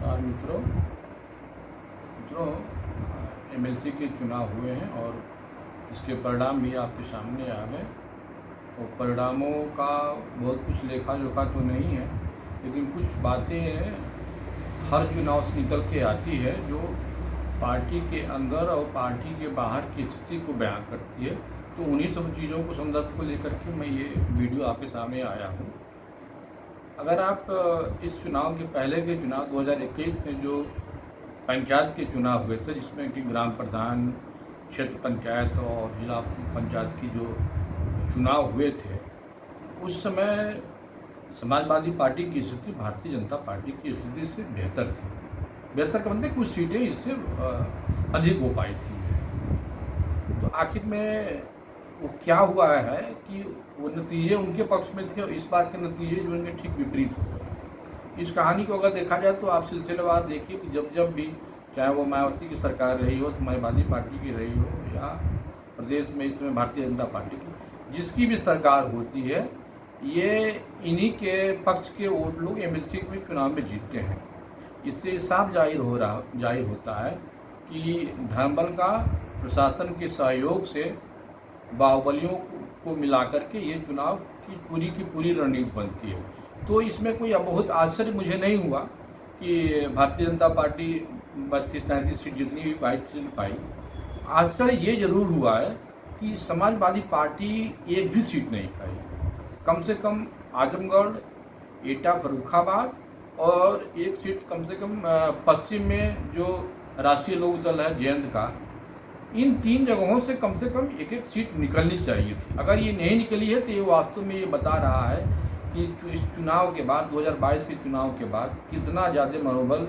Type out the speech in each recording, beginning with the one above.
नमस्कार मित्रों एमएलसी के चुनाव हुए हैं और इसके परिणाम भी आपके सामने आ गए। तो परिणामों का बहुत कुछ लेखा जोखा तो नहीं है, लेकिन कुछ बातें हर चुनाव से निकल के आती है जो पार्टी के अंदर और पार्टी के बाहर की स्थिति को बयान करती है। तो उन्हीं सब चीज़ों को संदर्भ को लेकर के मैं ये वीडियो आपके सामने आया हूँ। अगर आप इस चुनाव के पहले के चुनाव 2021 में जो पंचायत के चुनाव हुए थे, जिसमें कि ग्राम प्रधान, क्षेत्र पंचायत और जिला पंचायत की जो चुनाव हुए थे, उस समय समाजवादी पार्टी की स्थिति भारतीय जनता पार्टी की स्थिति से बेहतर थी। बेहतर का मतलब कुछ सीटें इससे अधिक हो पाई थी। तो आखिर में वो क्या हुआ है कि वो नतीजे उनके पक्ष में थे और इस बार के नतीजे जो उनके ठीक विपरीत हुए। इस कहानी को अगर देखा जाए तो आप सिलसिलेवार देखिए कि जब भी, चाहे वो मायावती की सरकार रही हो, समाजवादी पार्टी की रही हो, या प्रदेश में इसमें भारतीय जनता पार्टी की जिसकी भी सरकार होती है, ये इन्हीं के पक्ष के वोट लोग एमएलसी में चुनाव में जीतते हैं। इससे साफ जाहिर होता है कि धर्मबल का प्रशासन के सहयोग से बाहुबलियों को मिलाकर के ये चुनाव की पूरी रणनीति बनती है। तो इसमें कोई बहुत आश्चर्य मुझे नहीं हुआ कि भारतीय जनता पार्टी 32-33 सीट जितनी पाई। आश्चर्य ये जरूर हुआ है कि समाजवादी पार्टी एक भी सीट नहीं पाई। कम से कम आजमगढ़, एटा, फर्रुखाबाद और एक सीट कम से कम पश्चिम में जो राष्ट्रीय लोक दल है जयंत का, इन 3 जगहों से कम एक एक सीट निकलनी चाहिए थी। अगर ये नहीं निकली है तो ये वास्तव में ये बता रहा है कि इस चुनाव के बाद, 2022 के चुनाव के बाद, कितना ज़्यादा मनोबल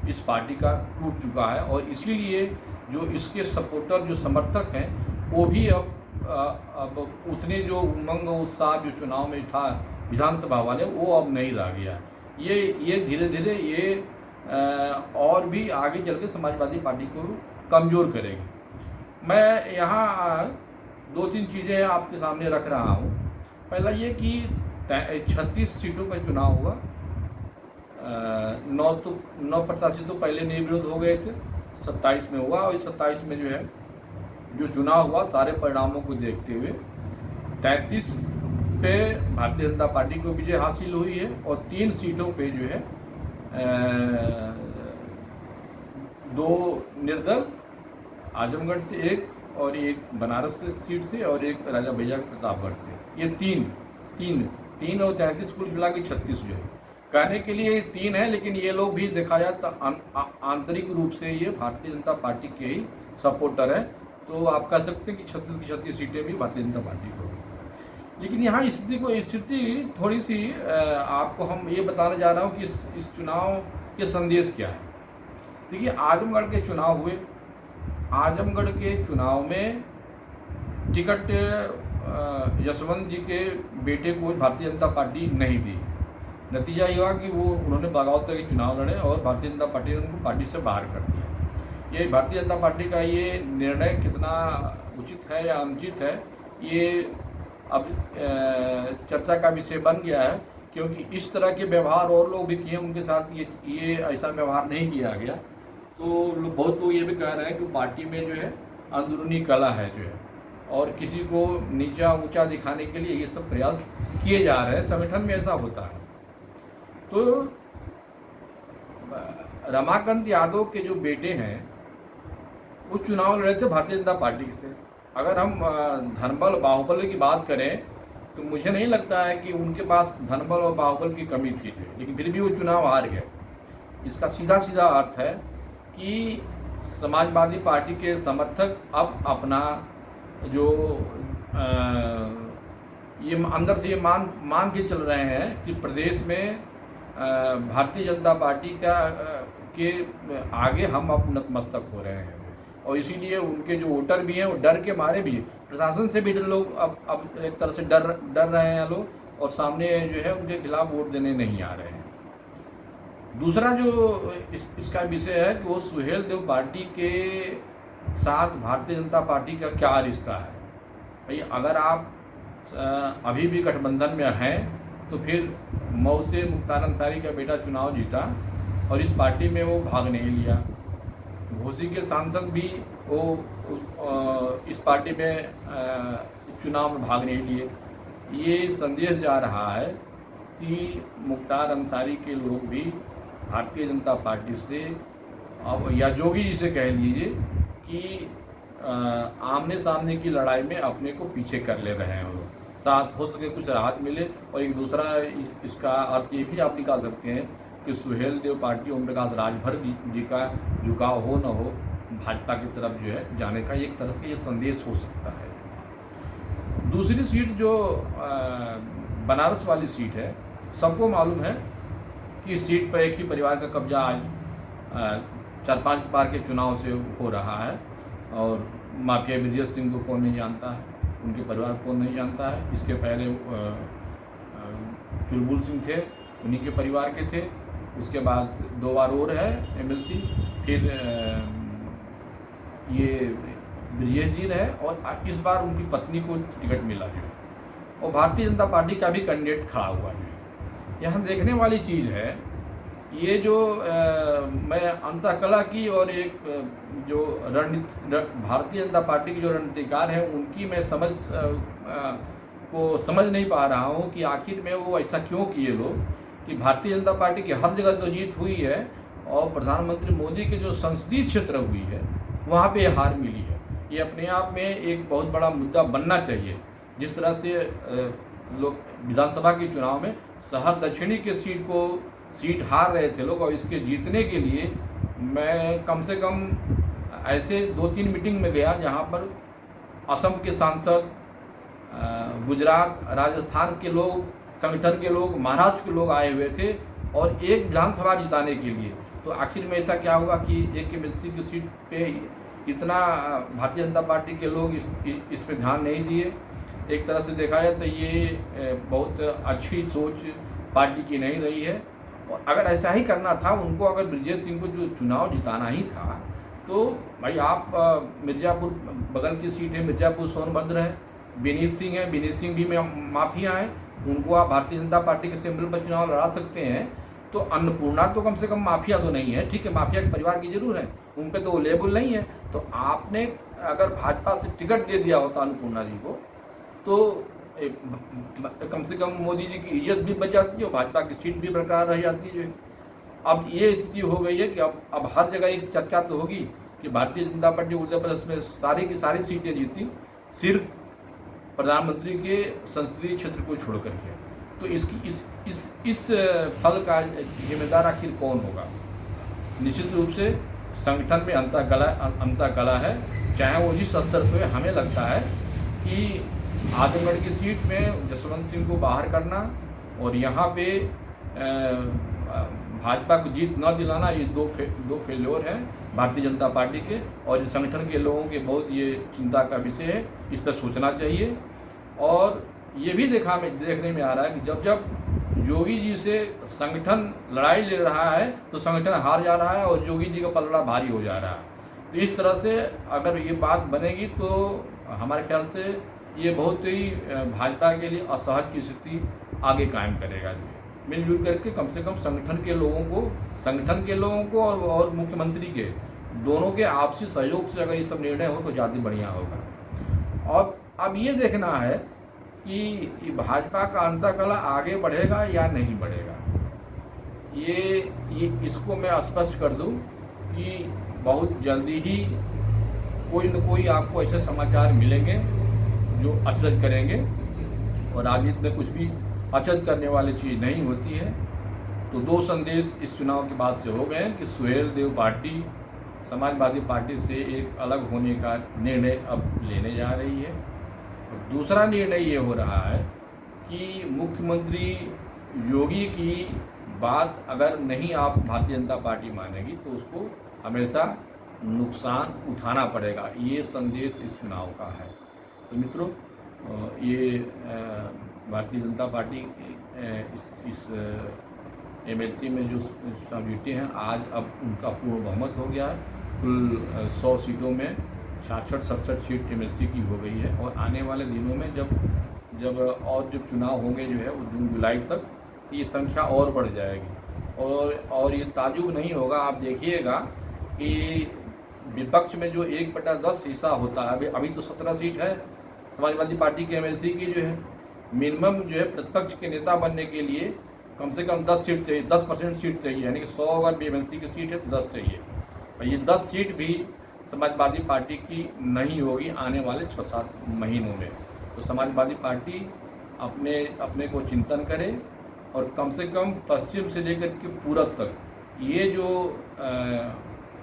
इस पार्टी का टूट चुका है। और इसीलिए जो इसके सपोर्टर, जो समर्थक हैं, वो भी अब उतने जो उमंग उत्साह जो चुनाव में था विधानसभा वाले, वो अब नहीं रह गया। ये धीरे धीरे ये और भी आगे चल के समाजवादी पार्टी को कमज़ोर करेगी। मैं यहाँ 2-3 चीज़ें आपके सामने रख रहा हूँ। पहला ये कि 36 सीटों पर चुनाव हुआ। 9 प्रत्याशी तो पहले नहीं विरोध हो गए थे, 27 में हुआ। और इस 27 में जो है जो चुनाव हुआ, सारे परिणामों को देखते हुए 33 पे भारतीय जनता पार्टी को विजय हासिल हुई है और 3 सीटों पे जो है 2 निर्दल, आजमगढ़ से एक और एक बनारस से सीट से और एक राजा भैया प्रतापगढ़ से। ये तीन और 33 कुल मिला के 36 जो है। कहने के लिए 3 है, लेकिन ये लोग भी देखा जाए तो आंतरिक रूप से ये भारतीय जनता पार्टी के ही सपोर्टर है। तो आप कह सकते हैं कि 36 की 36 सीटें भी भारतीय जनता पार्टी को। लेकिन यहाँ स्थिति थोड़ी सी आपको हम ये बताने जा रहा हूँ कि इस चुनाव के संदेश क्या है। देखिए, आजमगढ़ के चुनाव हुए। आजमगढ़ के चुनाव में टिकट यशवंत जी के बेटे को भारतीय जनता पार्टी नहीं दी। नतीजा ये हुआ कि उन्होंने बगावत करके चुनाव लड़े और भारतीय जनता पार्टी ने उनको पार्टी से बाहर कर दिया। ये भारतीय जनता पार्टी का ये निर्णय कितना उचित है या अनुचित है, ये अब चर्चा का विषय बन गया है, क्योंकि इस तरह के व्यवहार और लोग भी किए, उनके साथ ये ऐसा व्यवहार नहीं किया गया। तो बहुत लोग ये भी कह रहे हैं कि पार्टी में जो है अंदरूनी कला है जो है, और किसी को नीचा ऊंचा दिखाने के लिए ये सब प्रयास किए जा रहे हैं। संगठन में ऐसा होता है। तो रमाकांत यादव के जो बेटे हैं वो चुनाव लड़े थे भारतीय जनता पार्टी से। अगर हम धर्मबल, बाहुबल की बात करें तो मुझे नहीं लगता है कि उनके पास धर्मबल और बाहुबल की कमी थी, लेकिन फिर भी वो चुनाव हार गए। इसका सीधा अर्थ है कि समाजवादी पार्टी के समर्थक अब अपना जो ये अंदर से ये मान के चल रहे हैं कि प्रदेश में भारतीय जनता पार्टी के आगे हम अब नतमस्तक हो रहे हैं। और इसीलिए उनके जो वोटर भी हैं वो डर के मारे भी, प्रशासन से भी लोग अब एक तरह से डर रहे हैं लोग, और सामने जो है उनके खिलाफ वोट देने नहीं आ रहे हैं। दूसरा जो इसका विषय है कि वो सुहेल देव पार्टी के साथ भारतीय जनता पार्टी का क्या रिश्ता है। भाई, अगर आप अभी भी गठबंधन में हैं तो फिर मऊ से मुख्तार अंसारी का बेटा चुनाव जीता और इस पार्टी में वो भाग नहीं लिया। घोसी के सांसद भी वो इस पार्टी में चुनाव में भाग नहीं लिए। ये संदेश जा रहा है कि मुख्तार अंसारी के लोग भी भारतीय जनता पार्टी से, अब या जोगी जी से कह लीजिए कि आमने सामने की लड़ाई में अपने को पीछे कर ले रहे हैं। वो लोग साथ हो सके कुछ राहत मिले। और एक दूसरा इसका अर्थ ये भी आप निकाल सकते हैं कि सुहेल देव पार्टी ओम प्रकाश राजभर जी का झुकाव हो न हो भाजपा की तरफ जो है जाने का एक तरह से ये संदेश हो सकता है। दूसरी सीट जो बनारस वाली सीट है, सबको मालूम है कि इस सीट पर एक ही परिवार का कब्जा आज 4-5 बार के चुनाव से हो रहा है। और माफिया ब्रजेश सिंह को कौन नहीं जानता है, उनके परिवार को कौन नहीं जानता है। इसके पहले चुलबुल सिंह थे, उन्हीं के परिवार के थे। उसके बाद 2 बार और है एमएलसी, फिर ये ब्रजेश जी रहे और इस बार उनकी पत्नी को टिकट मिला है। और भारतीय जनता पार्टी का भी कैंडिडेट खड़ा हुआ है। यहाँ देखने वाली चीज़ है ये जो मैं अंतःकला की और एक जो भारतीय जनता पार्टी की जो रणनीतिकार है उनकी मैं समझ नहीं पा रहा हूँ कि आखिर में वो ऐसा क्यों किए लोग कि भारतीय जनता पार्टी की हर जगह तो जीत हुई है और प्रधानमंत्री मोदी के जो संसदीय क्षेत्र हुई है वहाँ पे हार मिली है। ये अपने आप में एक बहुत बड़ा मुद्दा बनना चाहिए। जिस तरह से लोग विधानसभा के चुनाव में शहर दक्षिणी के सीट हार रहे थे लोग, और इसके जीतने के लिए मैं कम से कम ऐसे 2-3 मीटिंग में गया जहाँ पर असम के सांसद, गुजरात, राजस्थान के लोग, संगठन के लोग, महाराष्ट्र के लोग आए हुए थे और एक विधानसभा जिताने के लिए। तो आखिर में ऐसा क्या हुआ कि एक एमएलसी की सीट पे इतना भारतीय जनता पार्टी के लोग इस पे ध्यान नहीं दिए। एक तरह से देखा जाए तो ये बहुत अच्छी सोच पार्टी की नहीं रही है। और अगर ऐसा ही करना था उनको, अगर ब्रजेश सिंह को जो चुनाव जिताना ही था तो भाई आप मिर्ज़ापुर बगल की सीट है, मिर्ज़ापुर सोनभद्र है, विनीत सिंह है, विनीत सिंह भी माफिया हैं, उनको आप भारतीय जनता पार्टी के सिंबल पर चुनाव लड़ा सकते हैं। तो अन्नपूर्णा तो कम से कम माफिया तो नहीं है, ठीक है, माफिया के परिवार की जरूर है, उन पर तो वो लेबल नहीं है। तो आपने अगर भाजपा से टिकट दे दिया होता अन्नपूर्णा जी को तो कम से कम मोदी जी की इज्जत भी बच जाती है और भाजपा की सीट भी बरकरार रह जाती है। अब ये स्थिति हो गई है कि अब हर जगह एक चर्चा तो होगी कि भारतीय जनता पार्टी उत्तर प्रदेश में सारी की सारी सीटें जीती सिर्फ प्रधानमंत्री के संसदीय क्षेत्र को छोड़ करके। तो इसकी इस फल का जिम्मेदार आखिर कौन होगा? निश्चित रूप से संगठन में अंतःकलह है, चाहे वो जिस स्तर पर हमें लगता है कि आजमगढ़ की सीट में जसवंत सिंह को बाहर करना और यहाँ पे भाजपा को जीत न दिलाना, ये दो फेल्योर हैं भारतीय जनता पार्टी के। और इस संगठन के लोगों के बहुत ये चिंता का विषय है, इस पर सोचना चाहिए। और ये भी देखने में आ रहा है कि जब योगी जी से संगठन लड़ाई ले रहा है तो संगठन हार जा रहा है और योगी जी का पलड़ा भारी हो जा रहा है। तो इस तरह से अगर ये बात बनेगी तो हमारे ख्याल से ये बहुत ही भाजपा के लिए असहज की स्थिति आगे कायम करेगा। मिलजुल करके कम से कम संगठन के लोगों को और मुख्यमंत्री के दोनों के आपसी सहयोग से अगर ये सब निर्णय हो तो ज़्यादा बढ़िया होगा। और अब ये देखना है कि भाजपा का अंतःकलह आगे बढ़ेगा या नहीं बढ़ेगा। ये इसको मैं स्पष्ट कर दूं कि बहुत जल्दी ही कोई न कोई आपको ऐसे समाचार मिलेंगे जो अचरज करेंगे। और राजनीति में कुछ भी अचरज करने वाली चीज़ नहीं होती है। तो 2 संदेश इस चुनाव के बाद से हो गए हैं कि सुहेल देव पार्टी समाजवादी पार्टी से एक अलग होने का निर्णय अब लेने जा रही है। और दूसरा निर्णय ये हो रहा है कि मुख्यमंत्री योगी की बात अगर नहीं आप भारतीय जनता पार्टी मानेगी तो उसको हमेशा नुकसान उठाना पड़ेगा। ये संदेश इस चुनाव का है। तो मित्रों, ये भारतीय जनता पार्टी इस एमएलसी में जो सीटें हैं आज अब उनका पूर्ण बहुमत हो गया है। कुल 100 सीटों में 66-67 सीट एमएलसी की हो गई है। और आने वाले दिनों में जब चुनाव होंगे जो है वो जून जुलाई तक ये संख्या और बढ़ जाएगी। और ये ताजुब नहीं होगा, आप देखिएगा कि विपक्ष में जो 1/10 हिस्सा होता है, अभी तो 17 सीट है समाजवादी पार्टी के एमएलसी की जो है, मिनिमम जो है प्रतिपक्ष के नेता बनने के लिए कम से कम 10 सीट चाहिए, 10% सीट चाहिए, यानी कि 100 अगर एमएलसी की सीट है तो 10 चाहिए। और ये 10 सीट भी समाजवादी पार्टी की नहीं होगी आने वाले 6-7 महीनों में। तो समाजवादी पार्टी अपने को चिंतन करे और कम से कम पश्चिम से लेकर के पूरब तक ये जो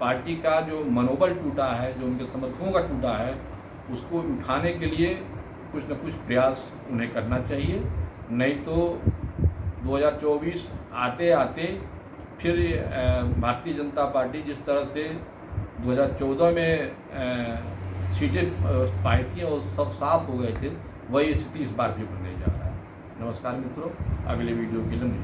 पार्टी का जो मनोबल टूटा है, जो उनके समर्थकों का टूटा है, उसको उठाने के लिए कुछ न कुछ प्रयास उन्हें करना चाहिए। नहीं तो 2024 आते आते फिर भारतीय जनता पार्टी जिस तरह से 2014 में सीटें पाई थी और सब साफ हो गए थे, वही स्थिति इस बार भी बनने जा रहा है। नमस्कार मित्रों, अगले वीडियो के लिए मुझे